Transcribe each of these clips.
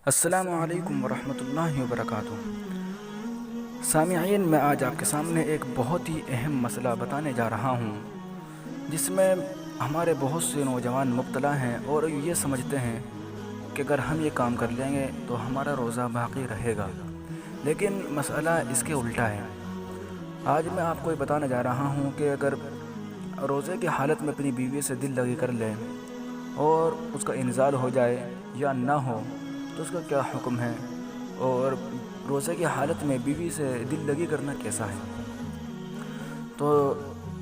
السلام علیکم ورحمۃ اللہ وبرکاتہ۔ سامعین، میں آج آپ کے سامنے ایک بہت ہی اہم مسئلہ بتانے جا رہا ہوں، جس میں ہمارے بہت سے نوجوان مبتلا ہیں اور یہ سمجھتے ہیں کہ اگر ہم یہ کام کر لیں گے تو ہمارا روزہ باقی رہے گا، لیکن مسئلہ اس کے الٹا ہے۔ آج میں آپ کو یہ بتانے جا رہا ہوں کہ اگر روزے کی حالت میں اپنی بیوی سے دل لگی کر لیں اور اس کا انزال ہو جائے یا نہ ہو تو اس کا کیا حکم ہے، اور روزے کی حالت میں بیوی سے دل لگی کرنا کیسا ہے۔ تو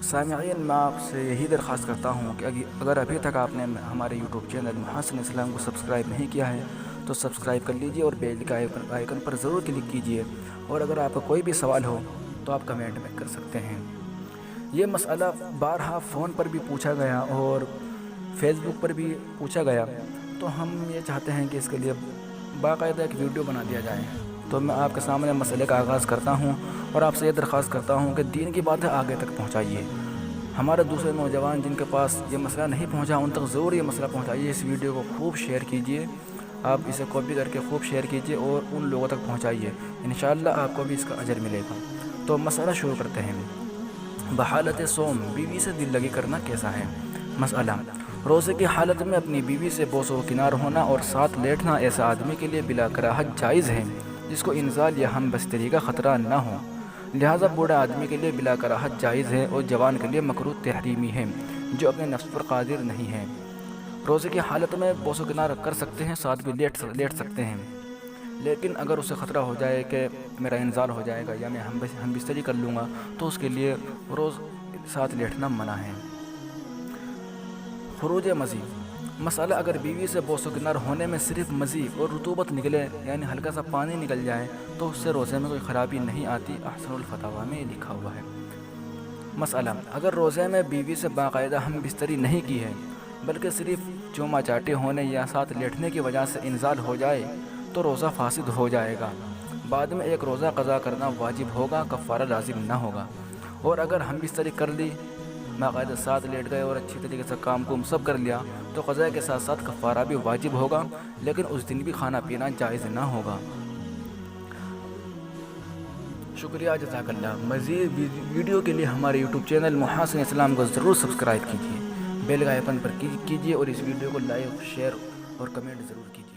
سامعین، میں آپ سے یہی درخواست کرتا ہوں کہ اگر ابھی تک آپ نے ہمارے یوٹیوب چینل محاسن اسلام کو سبسکرائب نہیں کیا ہے تو سبسکرائب کر لیجئے اور بیل کے آئیکن پر ضرور کلک کیجئے، اور اگر آپ کا کوئی بھی سوال ہو تو آپ کمنٹ میں کر سکتے ہیں۔ یہ مسئلہ بارہا فون پر بھی پوچھا گیا اور فیس بک پر بھی پوچھا گیا، تو ہم یہ چاہتے ہیں کہ اس کے لیے باقاعدہ ایک ویڈیو بنا دیا جائے۔ تو میں آپ کے سامنے مسئلے کا آغاز کرتا ہوں اور آپ سے یہ درخواست کرتا ہوں کہ دین کی باتیں آگے تک پہنچائیے۔ ہمارے دوسرے نوجوان جن کے پاس یہ مسئلہ نہیں پہنچا ان تک ضرور یہ مسئلہ پہنچائیے۔ اس ویڈیو کو خوب شیئر کیجئے، آپ اسے کاپی کر کے خوب شیئر کیجئے اور ان لوگوں تک پہنچائیے، انشاءاللہ آپ کو بھی اس کا اجر ملے گا۔ تو مسئلہ شروع کرتے ہیں۔ بحالت صوم بیوی سے دل لگی کرنا کیسا ہے۔ مسئلہ: روزے کی حالت میں اپنی بیوی سے بوس و کنار ہونا اور ساتھ لیٹنا ایسا آدمی کے لیے بلا کراہت جائز ہے جس کو انزال یا ہم بستری کا خطرہ نہ ہو، لہٰذا بوڑھا آدمی کے لیے بلا کراہت جائز ہے اور جوان کے لیے مکروہ تحریمی ہے جو اپنے نفس پر قادر نہیں ہے۔ روزے کی حالت میں بوس و کنار کر سکتے ہیں، ساتھ بھی لیٹ سکتے ہیں، لیکن اگر اسے خطرہ ہو جائے کہ میرا انزال ہو جائے گا یا میں ہم بستری کر لوں گا تو اس کے لیے روز ساتھ لیٹنا منع ہے۔ خروج مزی: مسئلہ: اگر بیوی سے بوس و کنار ہونے میں صرف مزی اور رطوبت نکلے، یعنی ہلکا سا پانی نکل جائے، تو اس سے روزے میں کوئی خرابی نہیں آتی، احسن الفتاویٰ میں یہ لکھا ہوا ہے۔ مسئلہ: اگر روزے میں بیوی سے باقاعدہ ہم بستری نہیں کی ہے بلکہ صرف چوما چاٹی ہونے یا ساتھ لیٹنے کی وجہ سے انزال ہو جائے تو روزہ فاسد ہو جائے گا، بعد میں ایک روزہ قضا کرنا واجب ہوگا، کفارہ لازم نہ ہوگا۔ اور اگر ہم بستری کر لی، باقاعدہ ساتھ لیٹ گئے اور اچھی طریقے سے کام سب کر لیا تو قضا کے ساتھ ساتھ کفارہ بھی واجب ہوگا، لیکن اس دن بھی کھانا پینا جائز نہ ہوگا۔ شکریہ، جزاک اللہ۔ مزید ویڈیو کے لیے ہمارے یوٹیوب چینل محاسن اسلام کو ضرور سبسکرائب کیجیے، بیل کا آئیکن پر کلیک کیجیے اور اس ویڈیو کو لائک، شیئر اور کمنٹ ضرور کیجیے۔